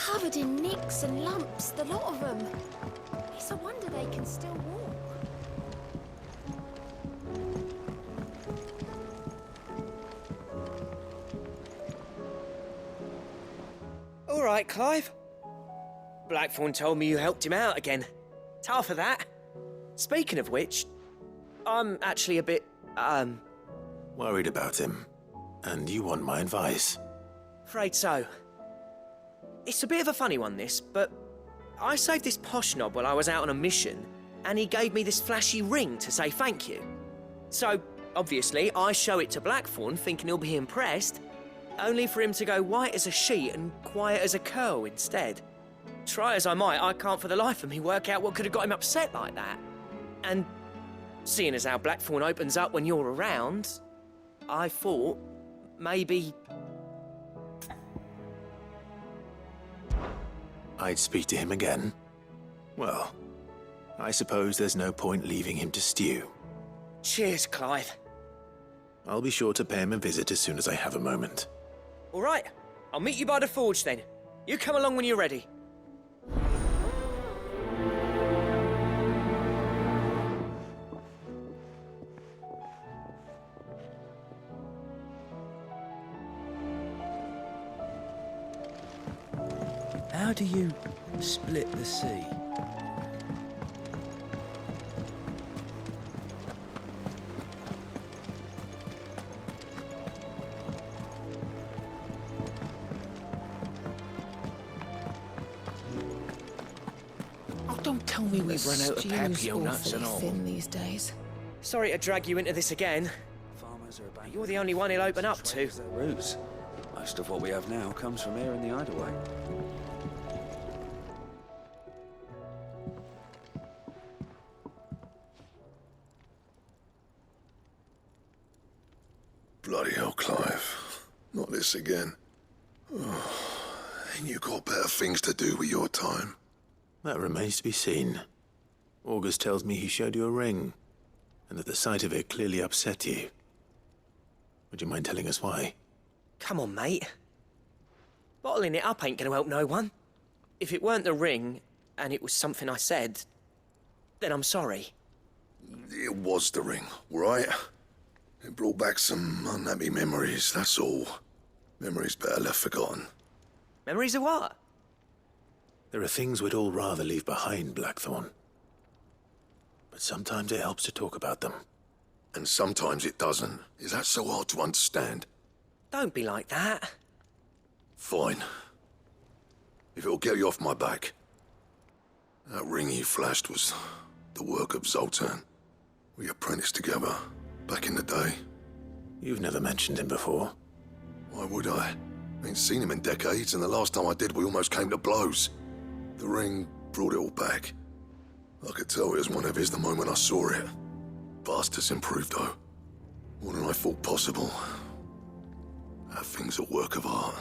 covered in nicks and lumps, the lot of them. It's a wonder they can still walk. All right, Clive. Blackthorn told me you helped him out again. Tough for that. Speaking of which, I'm actually a bit, Worried about him. And you want my advice? afraid so. It's a bit of a funny one, this, but I saved this posh knob while I was out on a mission, and he gave me this flashy ring to say thank you. So, obviously, I show it to Blackthorn thinking he'll be impressed, only for him to go white as a sheet and quiet as a curl instead. Try as I might, I can't for the life of me work out what could have got him upset like that. And seeing as how Blackthorn opens up when you're around, I thought maybe... I'd speak to him again? Well, I suppose there's no point leaving him to stew. Cheers, Clive. I'll be sure to pay him a visit as soon as I have a moment. All right, I'll meet you by the forge then. You come along when you're ready. How do you split the sea? Oh, don't tell me we've run out of papio nuts and all. Thin these days. Sorry to drag you into this again. Farmers are You're the only one he'll open up to. their roots. Most of what we have now comes from here in the Hideaway. Bloody hell, Clive. Not this again. Oh, ain't you got better things to do with your time? That remains to be seen. August tells me he showed you a ring, and that the sight of it clearly upset you. Would you mind telling us why? Come on, mate. Bottling it up ain't gonna help no one. If it weren't the ring, and it was something I said, then I'm sorry. It was the ring, right? It brought back some unhappy memories, that's all. Memories better left forgotten. Memories of what? There are things we'd all rather leave behind, Blackthorn. But sometimes it helps to talk about them. And sometimes it doesn't. Is that so hard to understand? Don't be like that. Fine. If it'll get you off my back. That ring you flashed was the work of Zoltan. We apprenticed together, back in the day. You've never mentioned him before. Why would I? Ain't seen him in decades, and the last time I did, we almost came to blows. The ring brought it all back. I could tell it was one of his the moment I saw it. Bastard's improved, though. More than I thought possible. That thing's a work of art.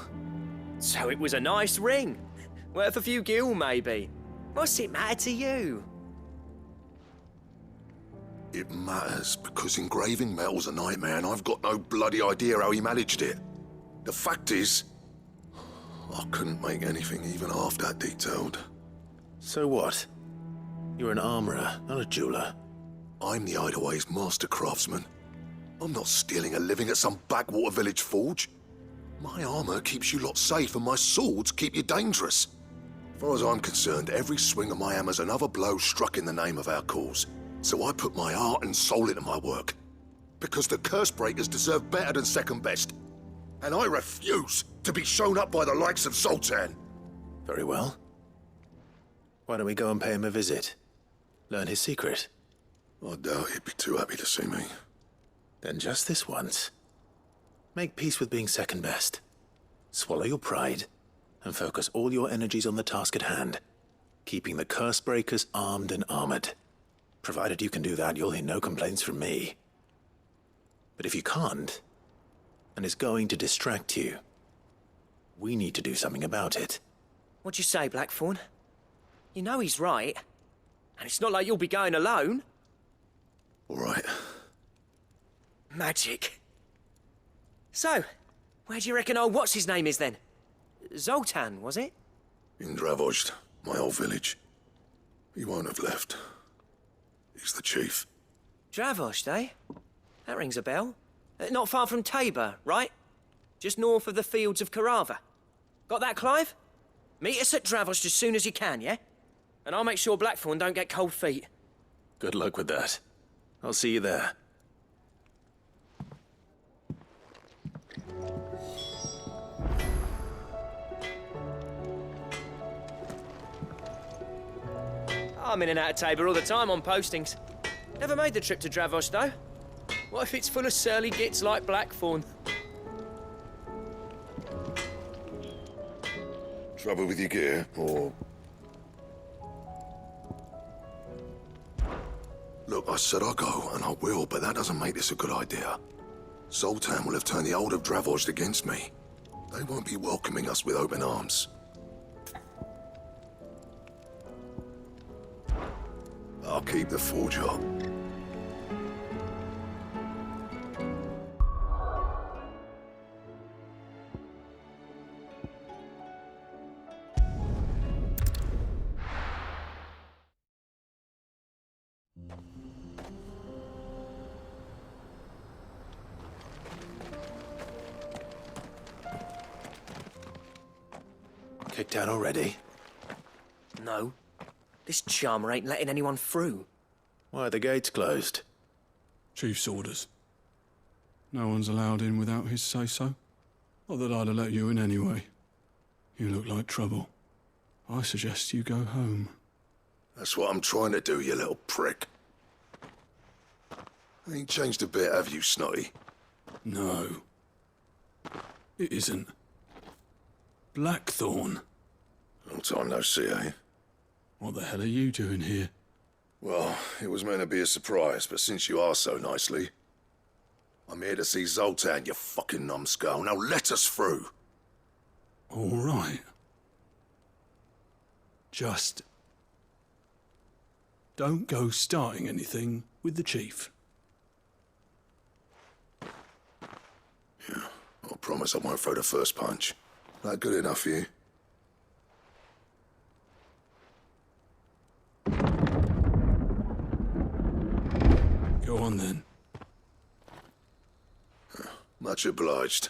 So it was a nice ring. Worth a few gil, maybe. What's it matter to you? It matters because engraving metal's a nightmare, and I've got no bloody idea how he managed it. The fact is, I couldn't make anything even half that detailed. So what? You're an armorer, not a jeweler. I'm the Hideaway's master craftsman. I'm not stealing a living at some backwater village forge. My armor keeps you lot safe, and my swords keep you dangerous. As far as I'm concerned, every swing of my hammer's another blow struck in the name of our cause. So I put my heart and soul into my work. Because the curse breakers deserve better than second best. And I refuse to be shown up by the likes of Zoltan. Very well. Why don't we go and pay him a visit? Learn his secret. I doubt he'd be too happy to see me. Then just this once. Make peace with being second best. Swallow your pride, and focus all your energies on the task at hand, keeping the curse breakers armed and armored. Provided you can do that, you'll hear no complaints from me. But if you can't, and it's going to distract you, we need to do something about it. What'd you say, Blackthorn? You know he's right. And it's not like you'll be going alone. All right. Magic. So, where do you reckon old what's-his-name is then? Zoltan, was it? In Dravozd, my old village. He won't have left. He's the chief. Dravozd, eh? That rings a bell. Not far from Tabor, right? Just north of the fields of Carava. Got that, Clive? Meet us at Dravozd as soon as you can, yeah? And I'll make sure Blackthorn don't get cold feet. Good luck with that. I'll see you there. I'm in and out of Tabor all the time on postings. Never made the trip to Dravozd, though. What if it's full of surly gits like Blackthorn? Trouble with your gear, or... Look, I said I'll go, and I will, but that doesn't make this a good idea. Zoltan will have turned the old of Dravozd against me. They won't be welcoming us with open arms. I'll keep the forge up. Kicked out already? No. This charmer ain't letting anyone through. Why are the gates closed? Chief's orders. No one's allowed in without his say-so. Not that I'd have let you in anyway. You look like trouble. I suggest you go home. That's what I'm trying to do, you little prick. Ain't changed a bit, have you, Snotty? No. It isn't. Blackthorn. Long time no see, eh? What the hell are you doing here? Well, it was meant to be a surprise, but since you asked so nicely... I'm here to see Zoltan, you fucking numbskull. Now let us through. All right. Just... don't go starting anything with the chief. Yeah, I promise I won't throw the first punch. That good enough for you? Go on then. Much obliged.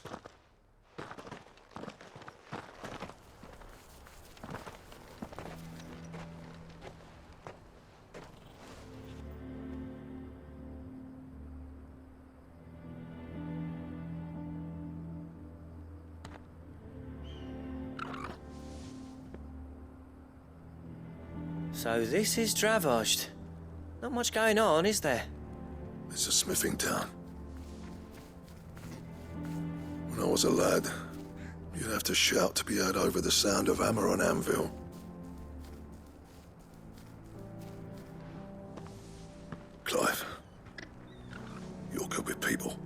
So this is Dravozd. Not much going on, is there? It's a smithing town. When I was a lad, you'd have to shout to be heard over the sound of hammer on anvil. Clive, you're good with people.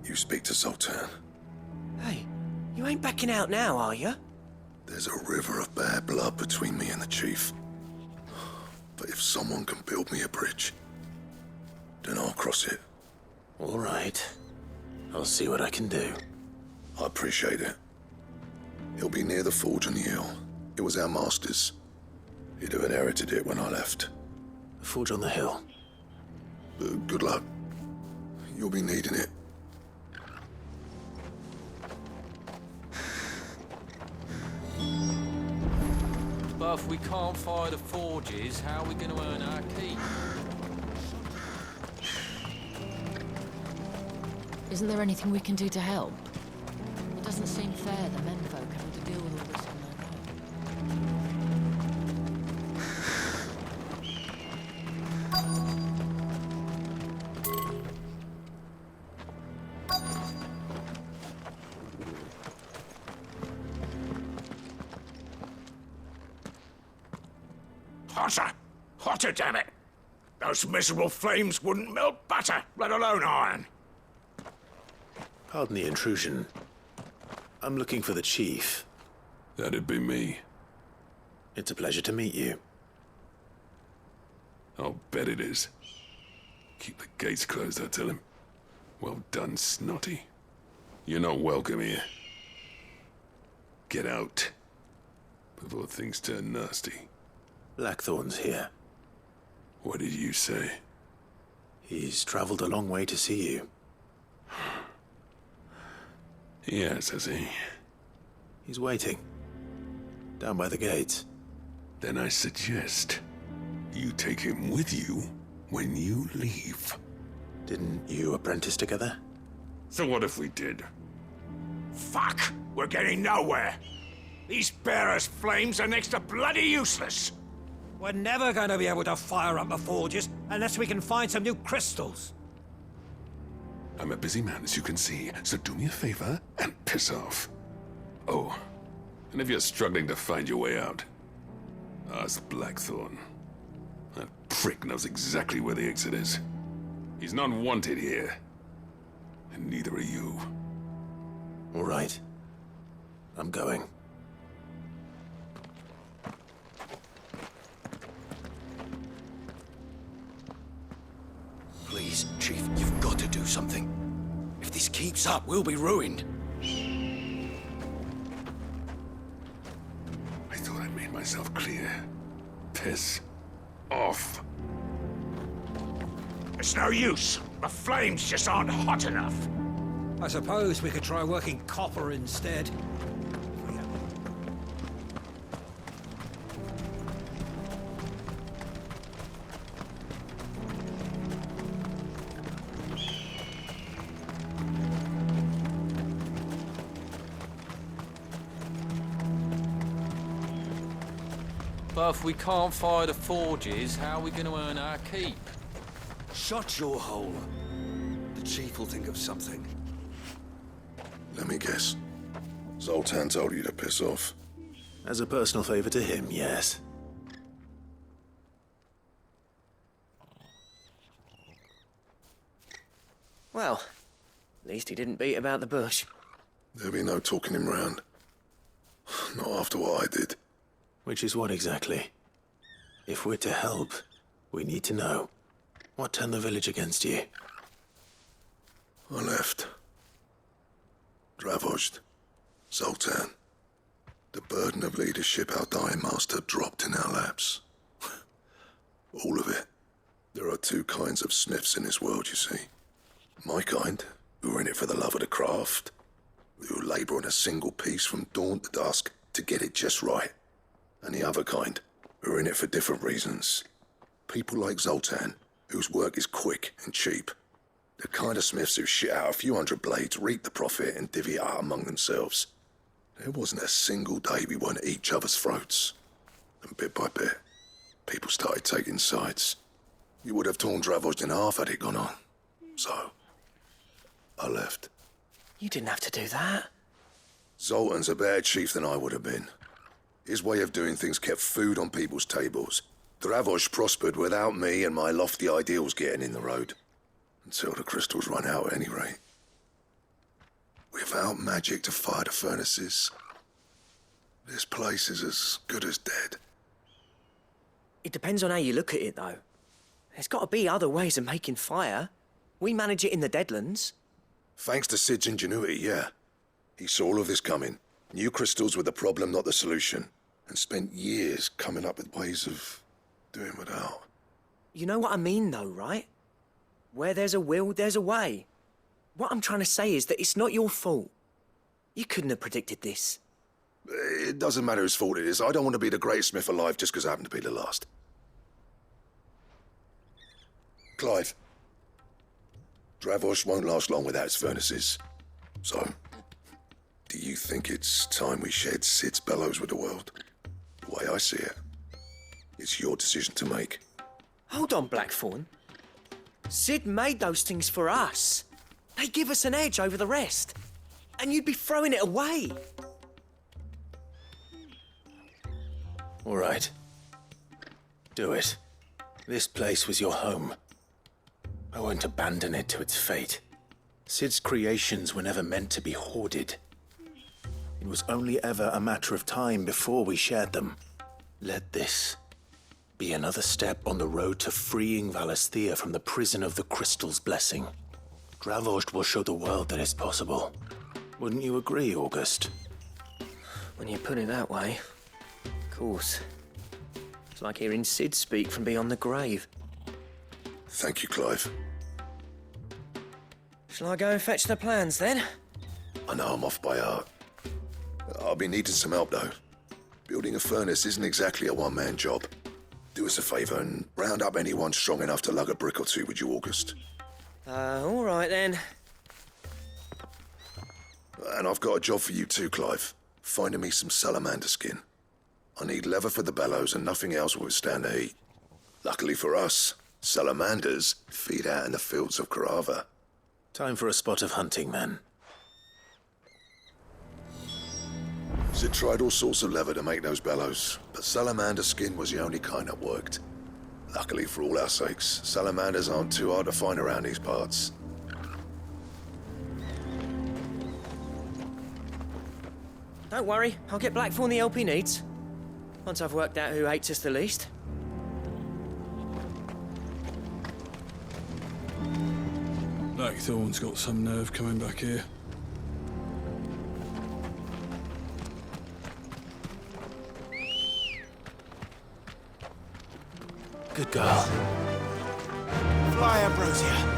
You speak to Zoltan. Hey, you ain't backing out now, are you? There's a river of bad blood between me and the chief. But if someone can build me a bridge, then I'll cross it. All right. I'll see what I can do. I appreciate it. He'll be near the forge on the hill. It was our master's. He'd have inherited it when I left. The forge on the hill. Good luck. You'll be needing it. But if we can't fire the forges, how are we going to earn our keep? Isn't there anything we can do to help? It doesn't seem fair the menfolk having to deal with all this on their own. Hotter! Hotter, damn it! Those miserable flames wouldn't melt butter, let alone iron. Pardon the intrusion. I'm looking for the chief. That'd be me. It's a pleasure to meet you. I'll bet it is. Keep the gates closed, I tell him. Well done, Snotty. You're not welcome here. Get out. before things turn nasty. Blackthorn's here. What did you say? He's traveled a long way to see you. Yes, has he? He's waiting. Down by the gates. Then I suggest you take him with you when you leave. Didn't you apprentice together? So what if we did? Fuck! We're getting nowhere. These bearers' flames are next to bloody useless. We're never going to be able to fire up the forges unless we can find some new crystals. I'm a busy man, as you can see, so do me a favor and piss off. Oh, and if you're struggling to find your way out, ask Blackthorn. That prick knows exactly where the exit is. He's not wanted here. And neither are you. All right. I'm going. Please, Chief, you've got to do something. If this keeps up, we'll be ruined. I thought I made myself clear. Piss off. It's no use. The flames just aren't hot enough. I suppose we could try working copper instead. But if we can't fire the forges, how are we going to earn our keep? Shut your hole. The Chief will think of something. Let me guess. Zoltan told you to piss off. As a personal favor to him, yes. Well, at least he didn't beat about the bush. There'll be no talking him round. Not after what I did. Which is what exactly? If we're to help, we need to know. What turned the village against you? I left. Dravojd. Zoltan. The burden of leadership our dying master dropped in our laps. All of it. There are two kinds of smiths in this world, you see. My kind, who are in it for the love of the craft, who labour on a single piece from dawn to dusk to get it just right. And the other kind, who are in it for different reasons. People like Zoltan, whose work is quick and cheap. The kind of smiths who shit out a few hundred blades, reap the profit, and divvy it out among themselves. There wasn't a single day we weren't at each other's throats. And bit by bit, people started taking sides. You would have torn Dravojd in half had it gone on. So, I left. You didn't have to do that. Zoltan's a better chief than I would have been. His way of doing things kept food on people's tables. Dravojd prospered without me and my lofty ideals getting in the road. Until the crystals run out at any rate. Without magic to fire the furnaces, this place is as good as dead. It depends on how you look at it, though. There's got to be other ways of making fire. We manage it in the Deadlands. Thanks to Sid's ingenuity, yeah. He saw all of this coming. Knew crystals were the problem, not the solution. And spent years coming up with ways of doing without. You know what I mean, though, right? Where there's a will, there's a way. What I'm trying to say is that it's not your fault. You couldn't have predicted this. It doesn't matter whose fault it is. I don't want to be the greatest smith alive just because I happen to be the last. Clive. Dravojd won't last long without its furnaces. So, do you think it's time we shared Sid's bellows with the world? The way I see it, it's your decision to make. Hold on, Blackthorn. Sid made those things for us. They give us an edge over the rest. And you'd be throwing it away. All right. Do it. This place was your home. I won't abandon it to its fate. Sid's creations were never meant to be hoarded. It was only ever a matter of time before we shared them. Let this be another step on the road to freeing Valisthea from the prison of the Crystal's blessing. Dravojd will show the world that it's possible. Wouldn't you agree, August? When you put it that way. course. It's like hearing Sid speak from beyond the grave. Thank you, Clive. Shall I go and fetch the plans then? I know I'm off by heart. I'll be needing some help, though. Building a furnace isn't exactly a one-man job. Do us a favour and round up anyone strong enough to lug a brick or two with you, August. All right then. And I've got a job for you too, Clive. Finding me some salamander skin. I need leather for the bellows and nothing else will withstand the heat. Luckily for us, salamanders feed out in the fields of Carava. Time for a spot of hunting, men. Sid tried all sorts of leather to make those bellows, but salamander skin was the only kind that worked. Luckily for all our sakes, salamanders aren't too hard to find around these parts. Don't worry, I'll get Blackthorn the help he needs. Once I've worked out who hates us the least. Blackthorn's got some nerve coming back here. Good girl. Fly, Ambrosia.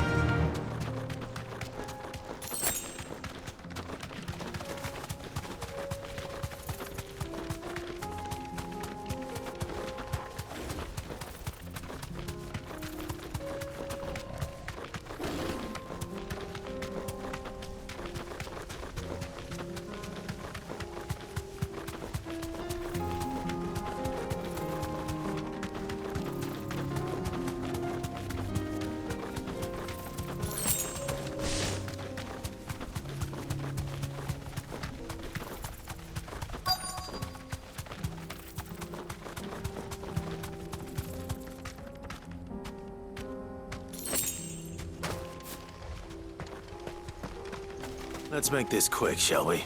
Let's make this quick, shall we?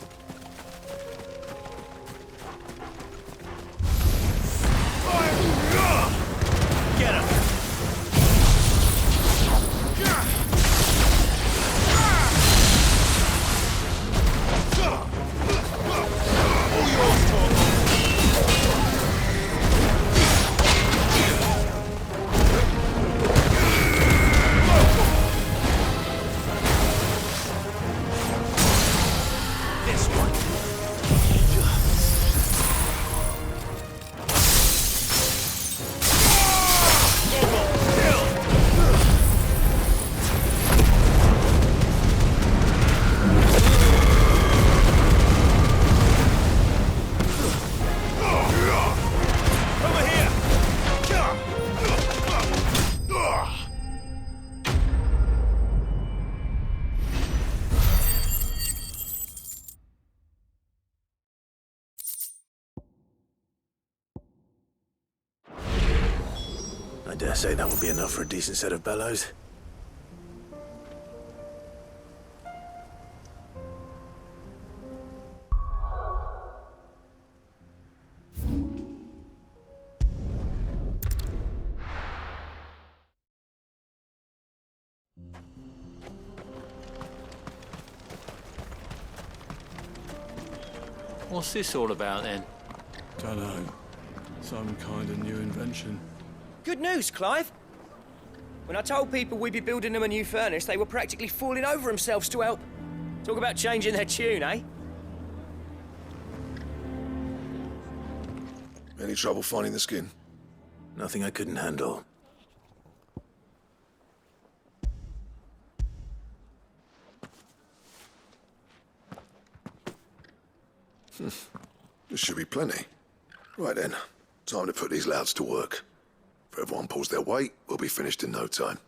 Get him! I dare say that will be enough for a decent set of bellows. What's this all about then? Dunno. Some kind of new invention. Good news, Clive. When I told people we'd be building them a new furnace, they were practically falling over themselves to help. Talk about changing their tune, eh? Any trouble finding the skin? Nothing I couldn't handle. There should be plenty. Right then, time to put these louds to work. If everyone pulls their weight, we'll be finished in no time.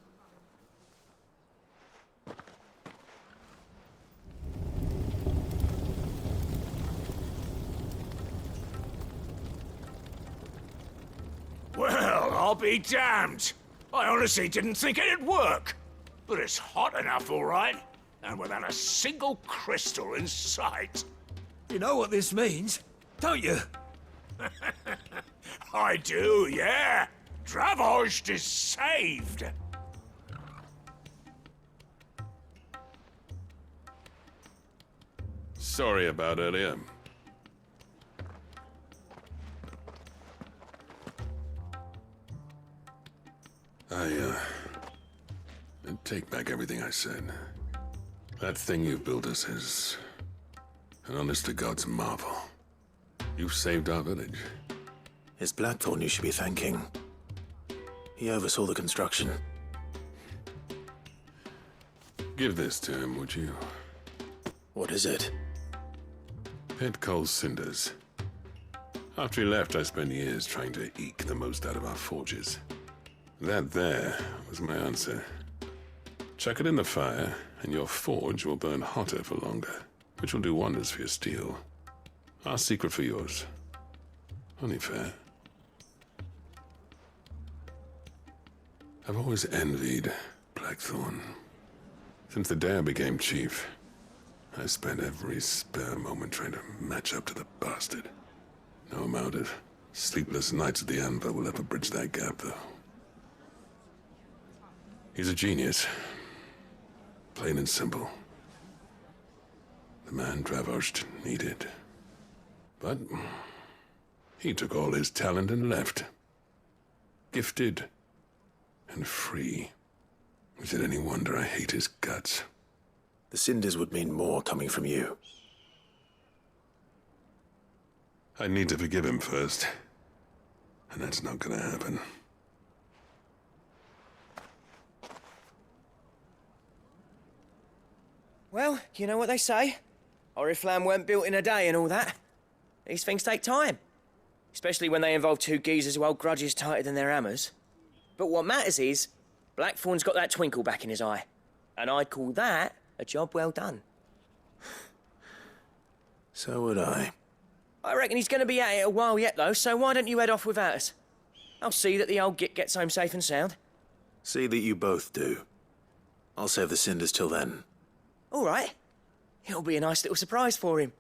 Well, I'll be damned. I honestly didn't think it'd work. But it's hot enough, all right. And without a single crystal in sight. You know what this means, don't you? I do, yeah. Dravost is saved. Sorry about earlier. take back everything I said. That thing you've built us is an honest-to-God's marvel. You've saved our village. It's Blackthorn you should be thanking. He oversaw the construction. Give this to him, would you? What is it? Pit coal cinders. After he left, I spent years trying to eke the most out of our forges. That there was my answer. Chuck it in the fire, and your forge will burn hotter for longer, which will do wonders for your steel. Our secret for yours. Only fair. I've always envied Blackthorn. Since the day I became chief, I spent every spare moment trying to match up to the bastard. No amount of sleepless nights at the Anvil will ever bridge that gap, though. He's a genius. Plain and simple. The man Dravosht needed. But he took all his talent and left. Gifted and free. Is it any wonder I hate his guts? The cinders would mean more coming from you. I need to forgive him first. And that's not gonna happen. Well, you know what they say. Oriflamme weren't built in a day and all that. These things take time. Especially when they involve two geezers who hold grudges tighter than their hammers. But what matters is, Blackthorn's got that twinkle back in his eye. And I'd call that a job well done. So would I. I reckon he's going to be at it a while yet, though, so why don't you head off without us? I'll see that the old git gets home safe and sound. See that you both do. I'll save the cinders till then. All right. It'll be a nice little surprise for him.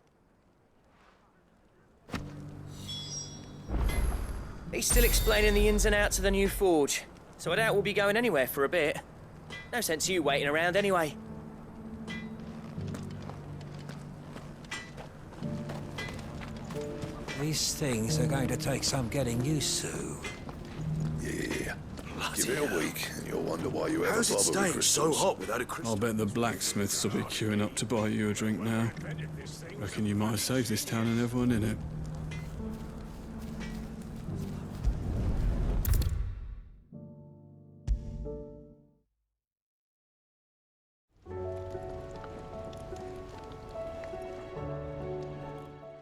He's still explaining the ins and outs of the new forge, so I doubt we'll be going anywhere for a bit. No sense you waiting around anyway. These things are going to take some getting used to. Yeah. Give it a week, and you'll wonder why you ever How's it bother with staying crystals. so hot without a crystal? I'll bet the blacksmiths will be queuing up to buy you a drink now. Reckon you might have saved this town and everyone in it.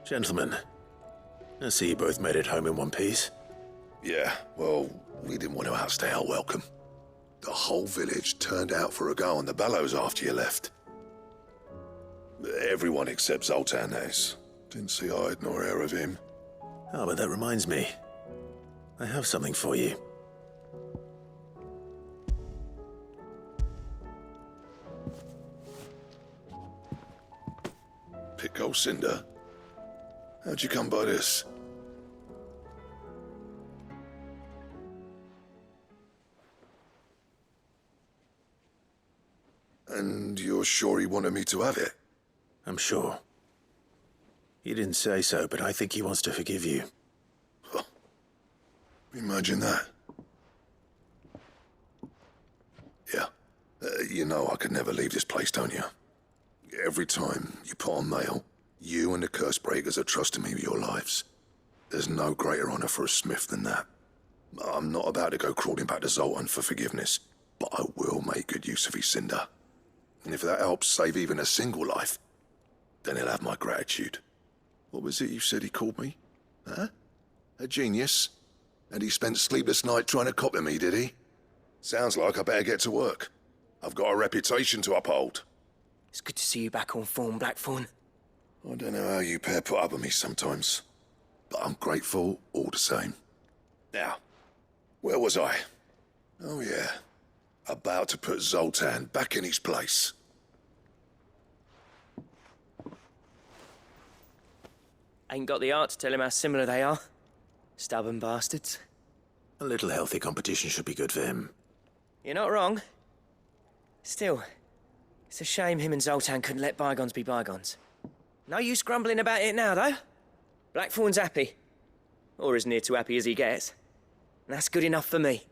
Gentlemen, I see you both made it home in one piece. Yeah, well, we didn't want to outstay our welcome. The whole village turned out for a go on the bellows after you left. Everyone except Zoltan, that is. Didn't see hide nor hair of him. Oh, but that reminds me. I have something for you. Pico Cinder? How'd you come by this? And you're sure he wanted me to have it? I'm sure. He didn't say so, but I think he wants to forgive you. Huh. Imagine that. Yeah. You know I could never leave this place, don't you? Every time you put on mail, you and the Cursebreakers are trusting me with your lives. There's no greater honor for a smith than that. I'm not about to go crawling back to Zoltan for forgiveness, but I will make good use of his cinder. And if that helps save even a single life, then he'll have my gratitude. What was it you said he called me? Huh? A genius? And he spent sleepless night trying to copy me, did he? Sounds like I better get to work. I've got a reputation to uphold. It's good to see you back on form, Blackthorn. I don't know how you pair put up with me sometimes, but I'm grateful all the same. Now, where was I? Oh yeah, about to put Zoltan back in his place. Ain't got the art to tell him how similar they are. Stubborn bastards. A little healthy competition should be good for him. You're not wrong. Still, it's a shame him and Zoltan couldn't let bygones be bygones. No use grumbling about it now, though. Blackthorn's happy. Or as near to happy as he gets. And that's good enough for me.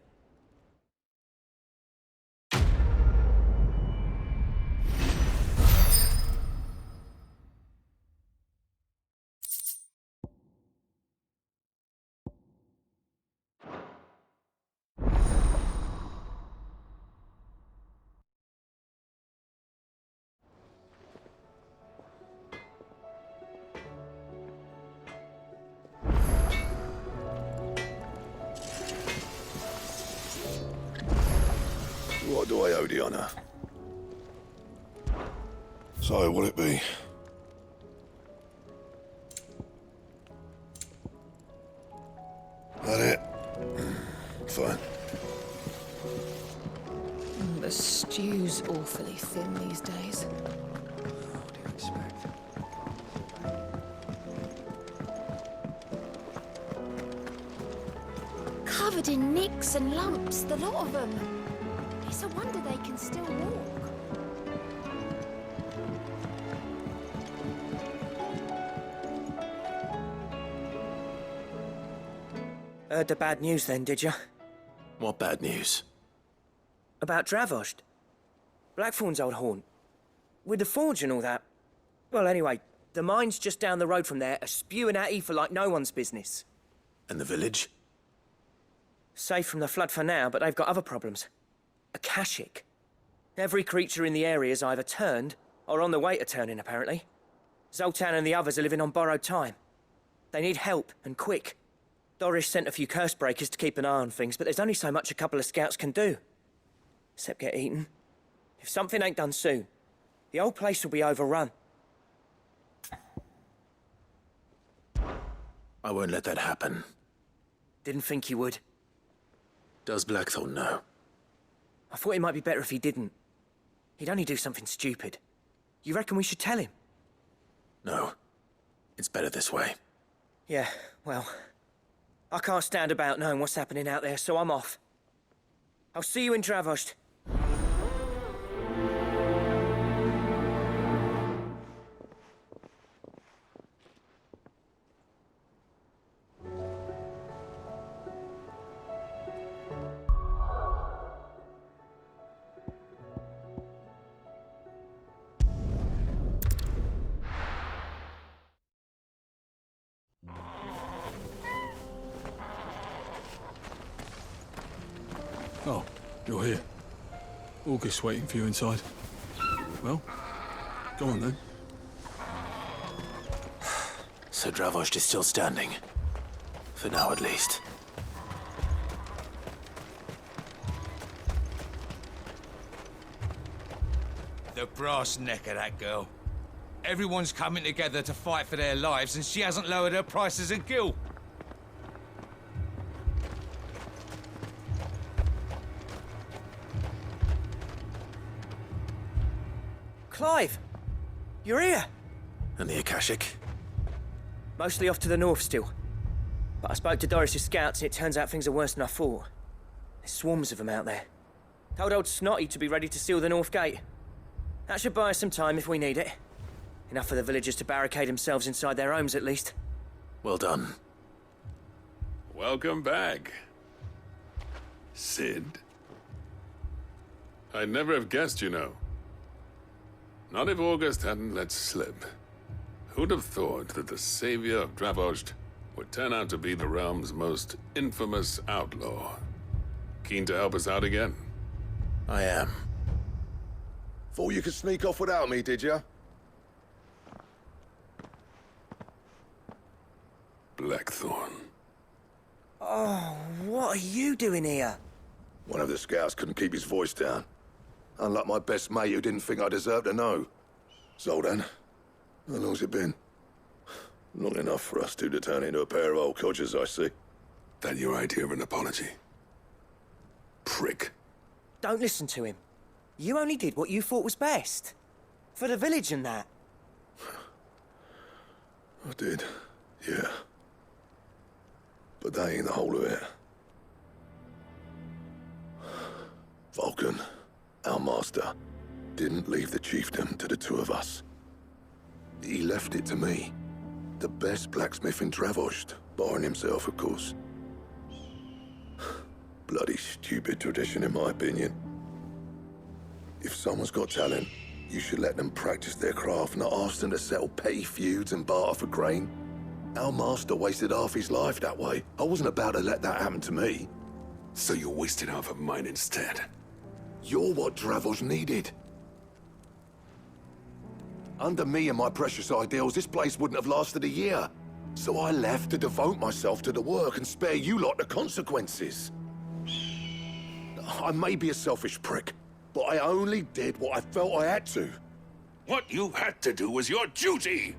What do I owe the honor? So, will it be? That it? Fine. The stew's awfully thin these days. What do you expect? Covered in nicks and lumps, the lot of them. It's a wonder they can still walk. Heard the bad news then, did you? What bad news? About Dravost. Blackthorn's old haunt. With the forge and all that. Well, anyway, the mine's just down the road from there are spewing at ether like no one's business. And the village? Safe from the flood for now, but they've got other problems. Akashic. Every creature in the area's either turned, or on the way to turning, apparently. Zoltan and the others are living on borrowed time. They need help, and quick. Doris sent a few curse breakers to keep an eye on things, but there's only so much a couple of scouts can do. Except get eaten. If something ain't done soon, the old place will be overrun. I won't let that happen. Didn't think you would. Does Blackthorn know? I thought it might be better if he didn't. He'd only do something stupid. You reckon we should tell him? No. It's better this way. Yeah, well... I can't stand about knowing what's happening out there, so I'm off. I'll see you in Dravost. Oh, you're here. August's waiting for you inside. Well, go on then. So Dravost is still standing. For now, at least. The brass neck of that girl. Everyone's coming together to fight for their lives, and she hasn't lowered her prices a gill. Clive! You're here! And the Akashic? Mostly off to the north still. But I spoke to Doris's scouts and it turns out things are worse than I thought. There's swarms of them out there. Told old Snotty to be ready to seal the north gate. That should buy us some time if we need it. Enough for the villagers to barricade themselves inside their homes at least. Well done. Welcome back, Sid. I'd never have guessed, you know. Not if August hadn't let slip. Who'd have thought that the savior of Dravost would turn out to be the realm's most infamous outlaw? Keen to help us out again? I am. Thought you could sneak off without me, did you? Blackthorn. Oh, what are you doing here? One of the scouts couldn't keep his voice down. Unlike my best mate who didn't think I deserved to know. Zoltan, how long's it been? Long enough for us two to turn into a pair of old codgers, I see. That your idea of an apology? Prick. Don't listen to him. You only did what you thought was best. For the village and that. I did, yeah. But that ain't the whole of it. Vulcan, our master, didn't leave the chiefdom to the two of us. He left it to me. The best blacksmith in Dravost, barring himself, of course. Bloody stupid tradition, in my opinion. If someone's got talent, you should let them practice their craft, not ask them to settle petty feuds and barter for grain. Our master wasted half his life that way. I wasn't about to let that happen to me. So you wasted half of mine instead? You're what Dravost needed. Under me and my precious ideals, this place wouldn't have lasted a year. So I left to devote myself to the work and spare you lot the consequences. I may be a selfish prick, but I only did what I felt I had to. What you had to do was your duty!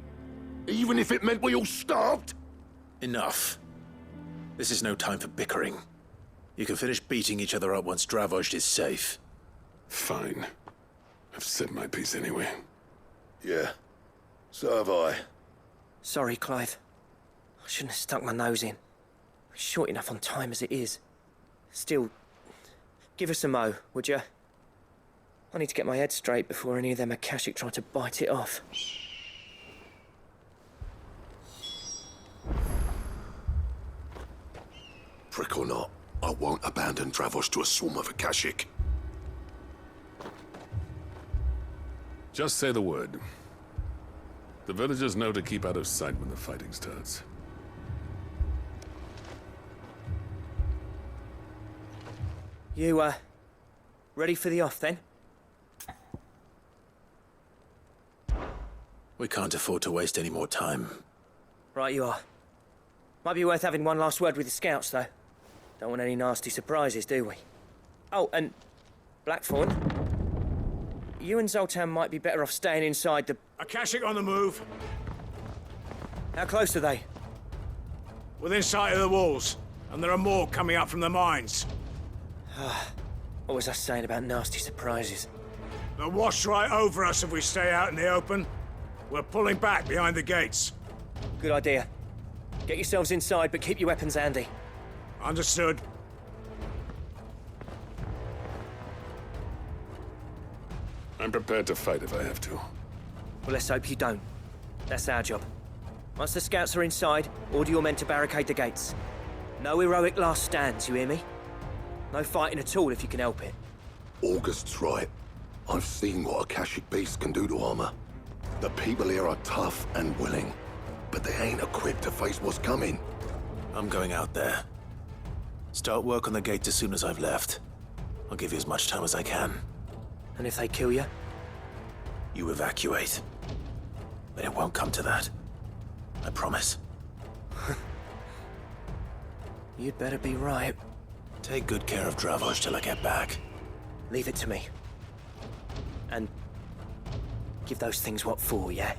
Even if it meant we all starved? Enough. This is no time for bickering. You can finish beating each other up once Dravoj is safe. Fine. I've said my piece anyway. Yeah, so have I. Sorry, Clive. I shouldn't have stuck my nose in. We're short enough on time as it is. Still, give us a mo, would you? I need to get my head straight before any of them Akashic try to bite it off. Prick or not, I won't abandon Dravos to a swarm of Akashic. Just say the word. The villagers know to keep out of sight when the fighting starts. You, ready for the off, then? We can't afford to waste any more time. Right you are. Might be worth having one last word with the scouts, though. Don't want any nasty surprises, do we? Oh, and Blackthorn, you and Zoltan might be better off staying inside the... Akashic on the move. How close are they? Within sight of the walls. And there are more coming up from the mines. What was I saying about nasty surprises? They'll wash right over us if we stay out in the open. We're pulling back behind the gates. Good idea. Get yourselves inside, but keep your weapons handy. Understood. I'm prepared to fight if I have to. Well, let's hope you don't. That's our job. Once the scouts are inside, order your men to barricade the gates. No heroic last stands, you hear me? No fighting at all if you can help it. August's right. I've seen what Akashic beasts can do to armor. The people here are tough and willing, but they ain't equipped to face what's coming. I'm going out there. Start work on the gate as soon as I've left. I'll give you as much time as I can. And if they kill you? You evacuate. But it won't come to that. I promise. You'd better be right. Take good care of Dravoj till I get back. Leave it to me. And give those things what for, yeah?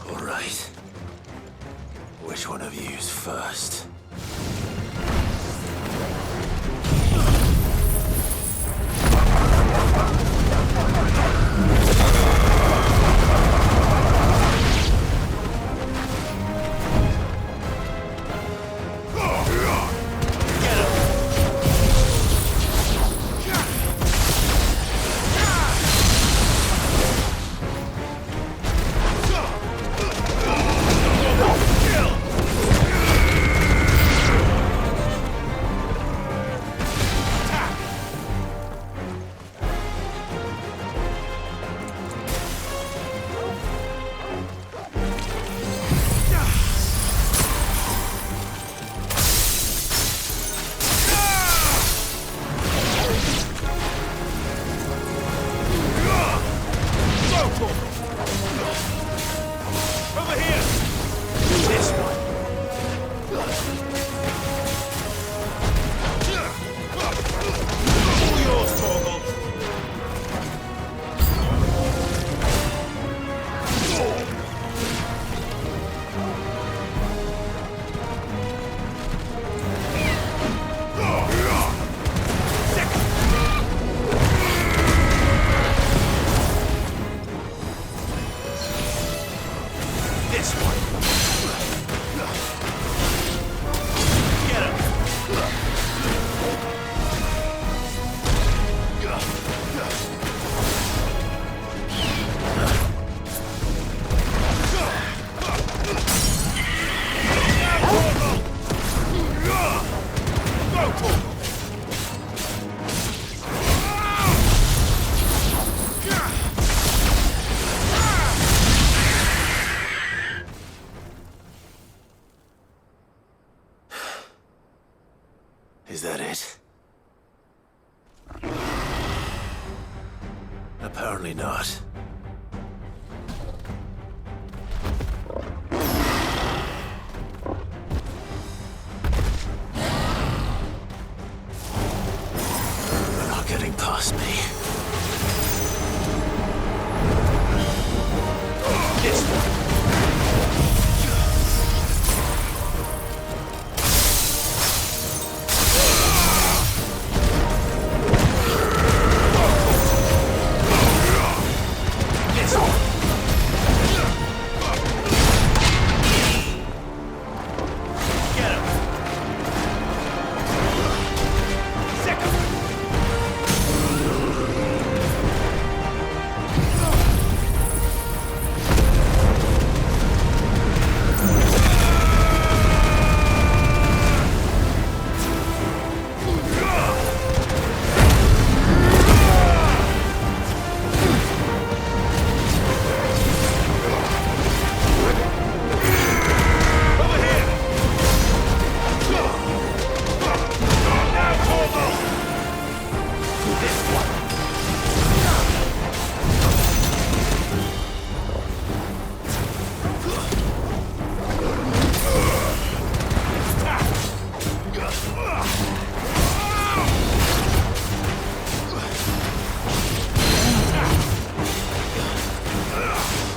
All right. Which one of you's first?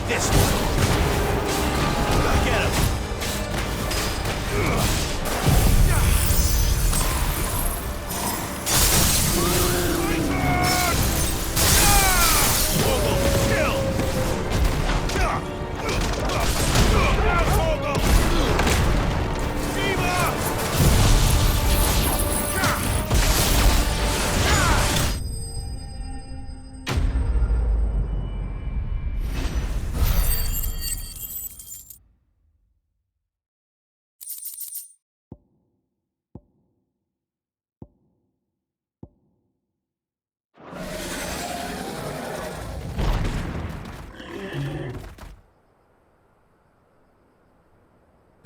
This one. Get him.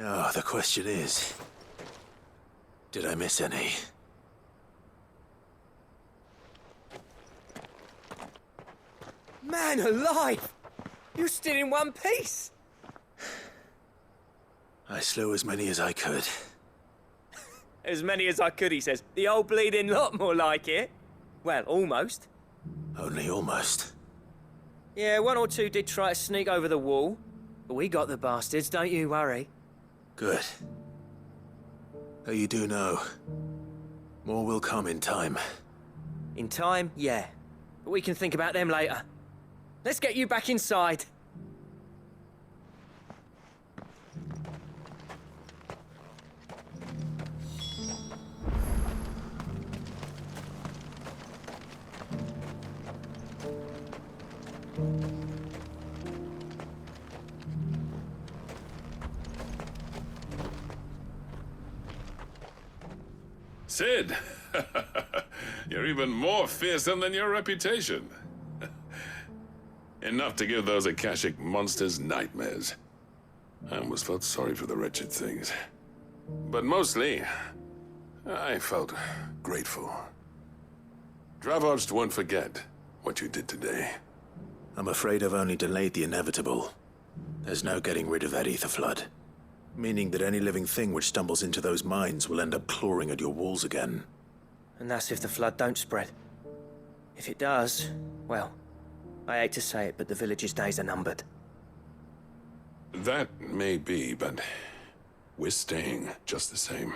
Now, the question is, did I miss any? Man alive! You're still in one piece! I slew as many as I could. As many as I could, he says. The old bleeding lot, more like it. Well, almost. Only almost. Yeah, one or two did try to sneak over the wall. But we got the bastards, don't you worry. Good. Though you do know, more will come in time. In time, yeah. But we can think about them later. Let's get you back inside. Sid! You're even more fearsome than your reputation. Enough to give those Akashic monsters nightmares. I almost felt sorry for the wretched things. But mostly, I felt grateful. Dravoged won't forget what you did today. I'm afraid I've only delayed the inevitable. There's no getting rid of that ether flood. Meaning that any living thing which stumbles into those mines will end up clawing at your walls again. And that's if the flood don't spread. If it does, well, I hate to say it, but the village's days are numbered. That may be, but we're staying just the same.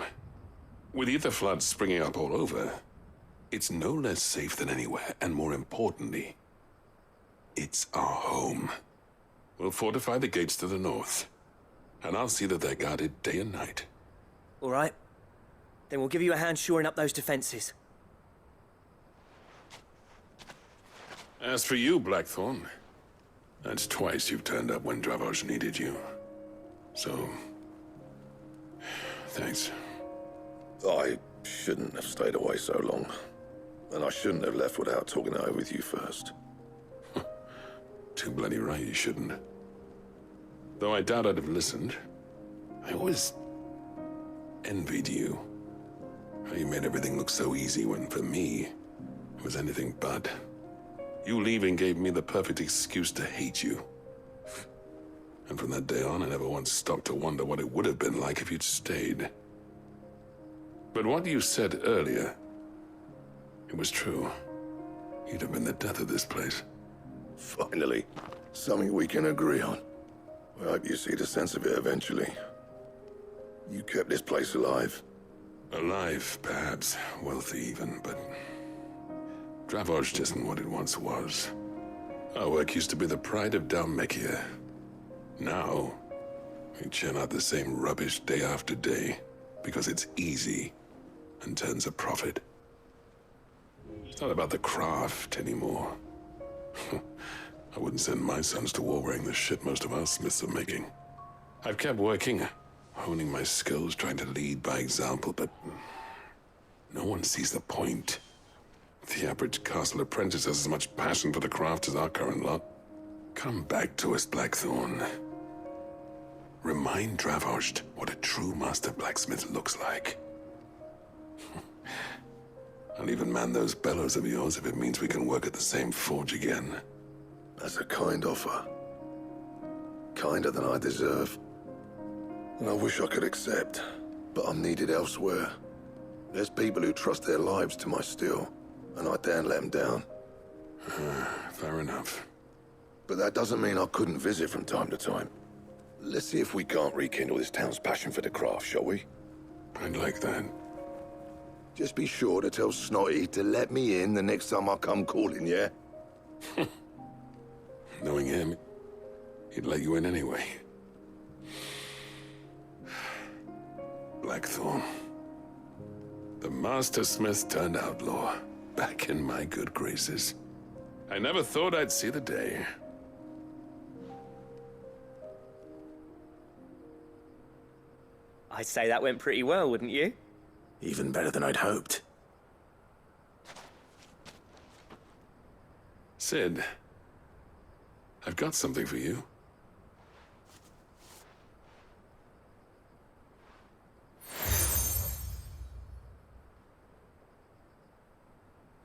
With ether floods springing up all over, it's no less safe than anywhere, and more importantly, it's our home. We'll fortify the gates to the north, and I'll see that they're guarded day and night. All right. Then we'll give you a hand shoring up those defenses. As for you, Blackthorn, that's twice you've turned up when Dravoged needed you. So, thanks. I shouldn't have stayed away so long. And I shouldn't have left without talking it over with you first. Too bloody right you shouldn't. Though I doubt I'd have listened. I always envied you. How you made everything look so easy when, for me, it was anything but. You leaving gave me the perfect excuse to hate you. And from that day on, I never once stopped to wonder what it would have been like if you'd stayed. But what you said earlier, it was true. You'd have been the death of this place. Finally, something we can agree on. I hope you see the sense of it eventually. You kept this place alive. Alive, perhaps. Wealthy even, but Dravoged isn't what it once was. Our work used to be the pride of Dalmekia. Now, we churn out the same rubbish day after day because it's easy and turns a profit. It's not about the craft anymore. I wouldn't send my sons to war wearing the shit most of our smiths are making. I've kept working, honing my skills, trying to lead by example, but no one sees the point. The average castle apprentice has as much passion for the craft as our current lot. Come back to us, Blackthorn. Remind Dravoged what a true master blacksmith looks like. I'll even man those bellows of yours if it means we can work at the same forge again. That's a kind offer. Kinder than I deserve. And I wish I could accept, but I'm needed elsewhere. There's people who trust their lives to my steel, and I daren't let them down. Fair enough. But that doesn't mean I couldn't visit from time to time. Let's see if we can't rekindle this town's passion for the craft, shall we? I'd like that. Just be sure to tell Snotty to let me in the next time I come calling, yeah? Knowing him, he'd let you in anyway. Blackthorn. The Master Smith turned outlaw, back in my good graces. I never thought I'd see the day. I'd say that went pretty well, wouldn't you? Even better than I'd hoped. Sid, I've got something for you.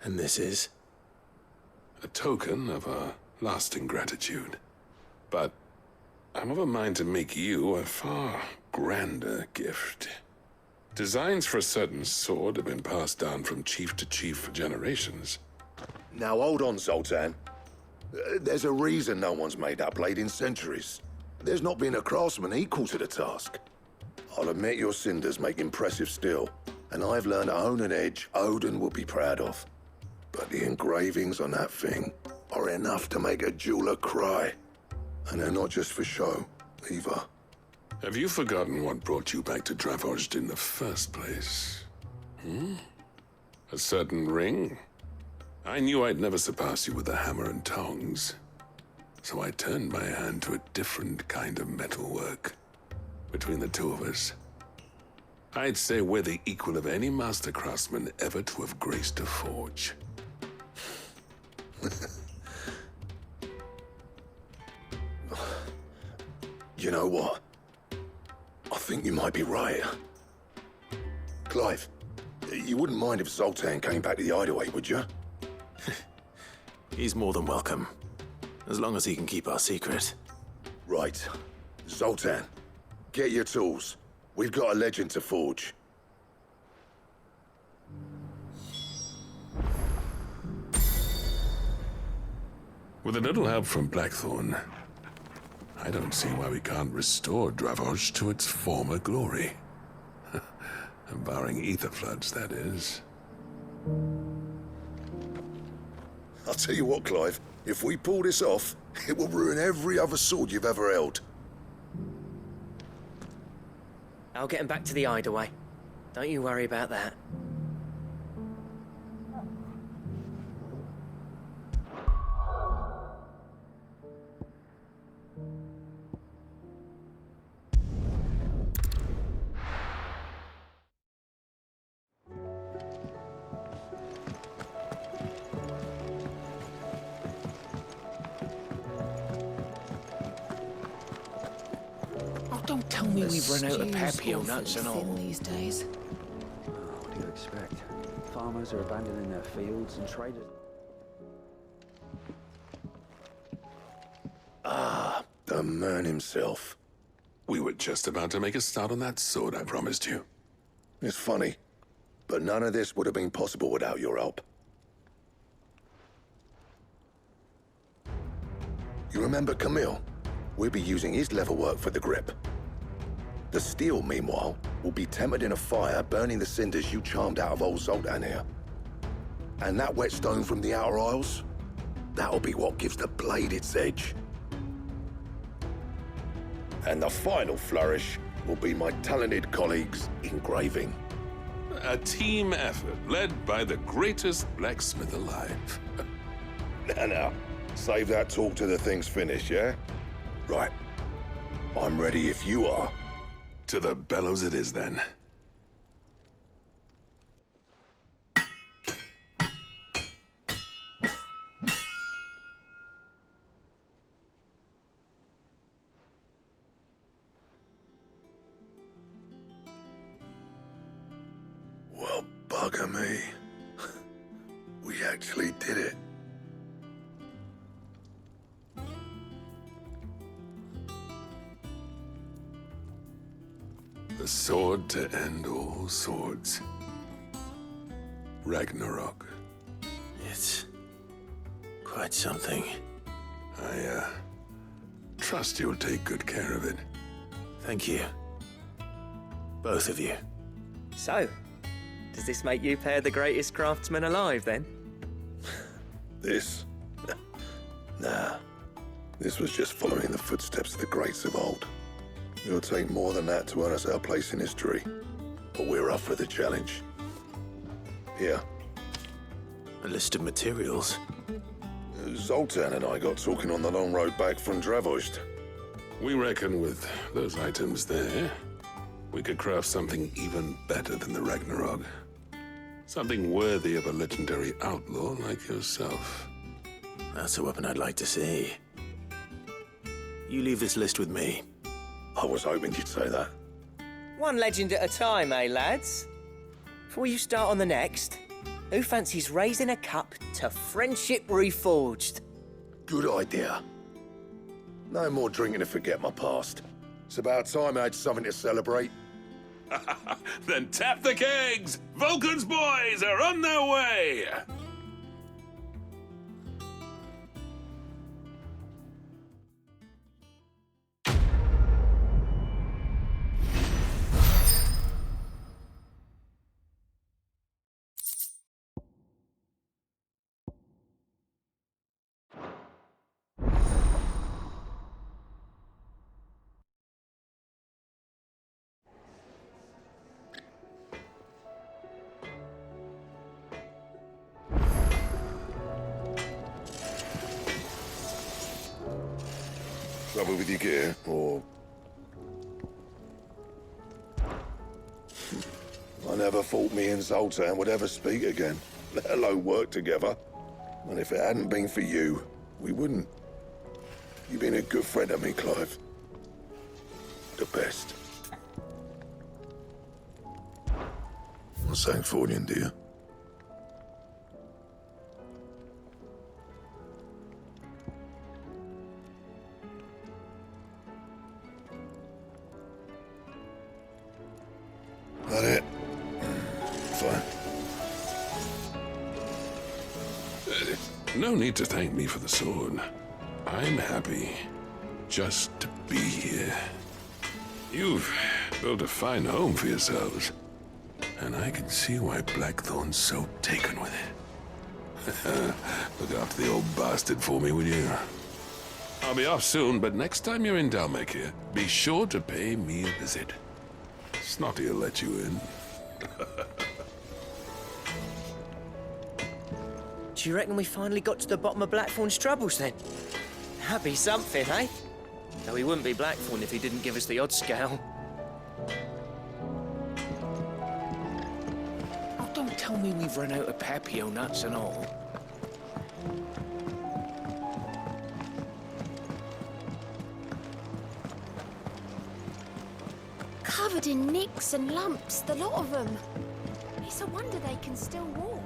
And this is? A token of our lasting gratitude. But I'm of a mind to make you a far grander gift. Designs for a certain sword have been passed down from chief to chief for generations. Now hold on, Zoltan. There's a reason no one's made that blade in centuries. There's not been a craftsman equal to the task. I'll admit your cinders make impressive steel, and I've learned to own an edge Odin will be proud of. But the engravings on that thing are enough to make a jeweler cry. And they're not just for show, either. Have you forgotten what brought you back to Dravozd in the first place? A certain ring? I knew I'd never surpass you with the hammer and tongs. So I turned my hand to a different kind of metalwork. Between the two of us, I'd say we're the equal of any master craftsman ever to have graced a forge. You know what? I think you might be right. Clive, you wouldn't mind if Zoltan came back to the Hideaway, would you? He's more than welcome. As long as he can keep our secret. Right. Zoltan, get your tools. We've got a legend to forge. With a little help from Blackthorn, I don't see why we can't restore Dravozd to its former glory. Barring ether floods, that is. I'll tell you what, Clive. If we pull this off, it will ruin every other sword you've ever held. I'll get him back to the Hideaway. Don't you worry about that. Don't tell me we've run out of papio nuts and all. These days. What do you expect? Farmers are abandoning their fields and traders... Ah, the man himself. We were just about to make a start on that sword I promised you. It's funny, but none of this would have been possible without your help. You remember Camille? We'll be using his leatherwork for the grip. The steel, meanwhile, will be tempered in a fire, burning the cinders you charmed out of old Zoltan here. And that whetstone from the Outer Isles, that'll be what gives the blade its edge. And the final flourish will be my talented colleagues' engraving. A team effort led by the greatest blacksmith alive. Now, save that talk till the thing's finished, yeah? Right. I'm ready if you are. To the bellows it is, then. Well, bugger me. We actually did it. The sword to end all swords. Ragnarok. It's quite something. I trust you'll take good care of it. Thank you. Both of you. So, does this make you pair the greatest craftsmen alive, then? This? Nah. This was just following the footsteps of the greats of old. It'll take more than that to earn us our place in history. But we're up for the challenge. Here. A list of materials. Zoltan and I got talking on the long road back from Dravost. We reckon with those items there, we could craft something even better than the Ragnarok. Something worthy of a legendary outlaw like yourself. That's a weapon I'd like to see. You leave this list with me. I was hoping you'd say that. One legend at a time, eh, lads? Before you start on the next, who fancies raising a cup to friendship reforged? Good idea. No more drinking to forget my past. It's about time I had something to celebrate. Then tap the kegs! Vulcan's boys are on their way! Trouble with your gear, or... I never thought me and Zoltan would ever speak again, let alone work together. And if it hadn't been for you, we wouldn't. You've been a good friend of me, Clive. The best. What's that for you, dear? That it? Fine. No need to thank me for the sword. I'm happy just to be here. You've built a fine home for yourselves, and I can see why Blackthorn's so taken with it. Look after the old bastard for me, will you? I'll be off soon, but next time you're in Dalmacia, be sure to pay me a visit. Snotty will let you in. Do you reckon we finally got to the bottom of Blackthorn's troubles, then? That'd be something, eh? Though he wouldn't be Blackthorn if he didn't give us the odd scale. Oh, don't tell me we've run out of Papio nuts and all. Covered in nicks and lumps, the lot of them. It's a wonder they can still walk.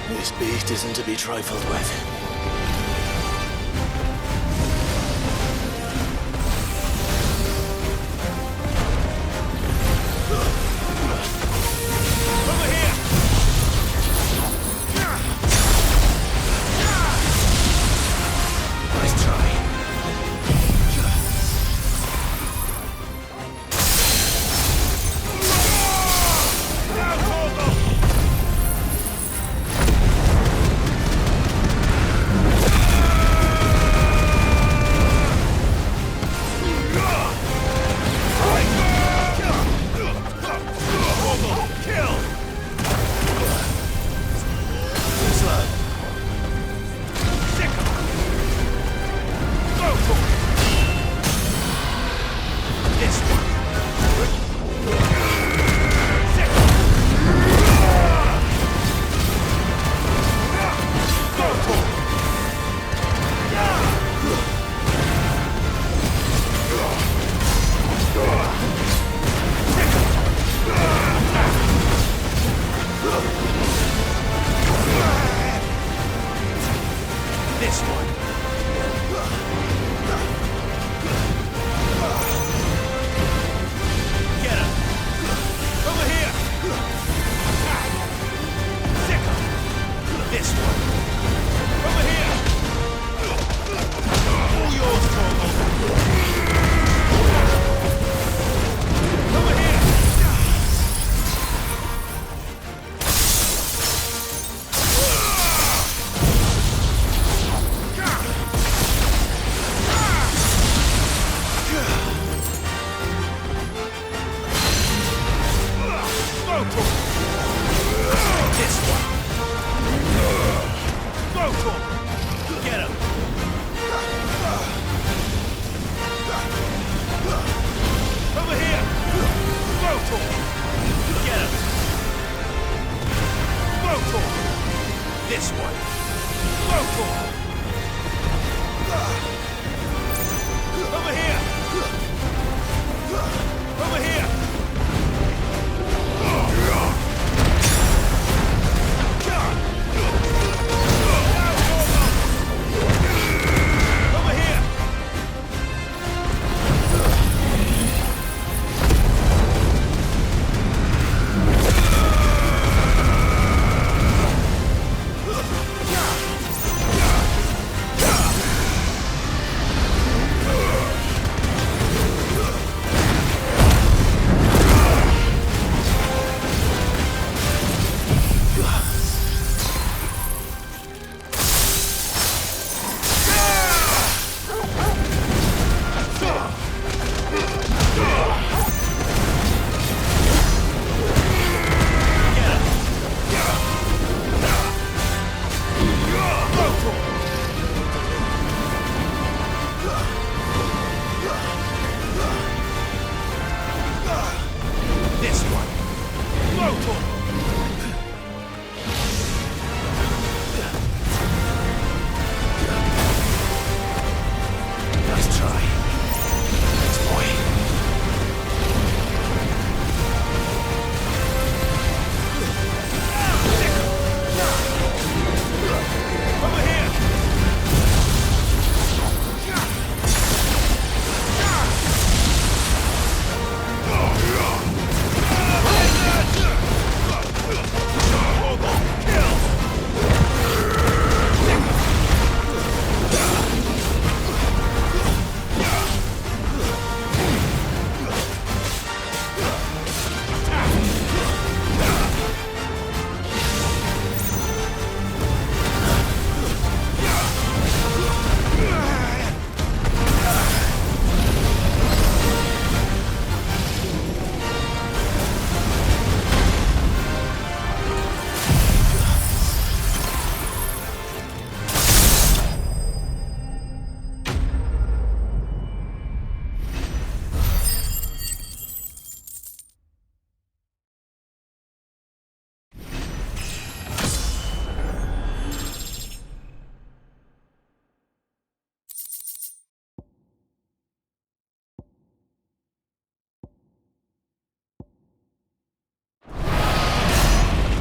This beast isn't to be trifled with.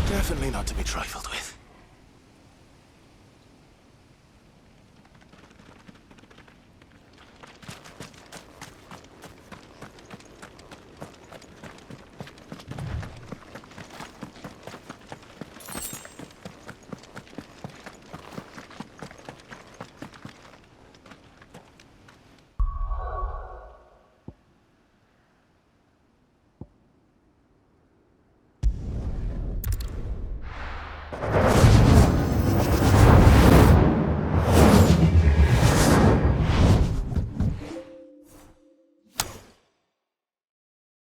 Definitely not to be trifled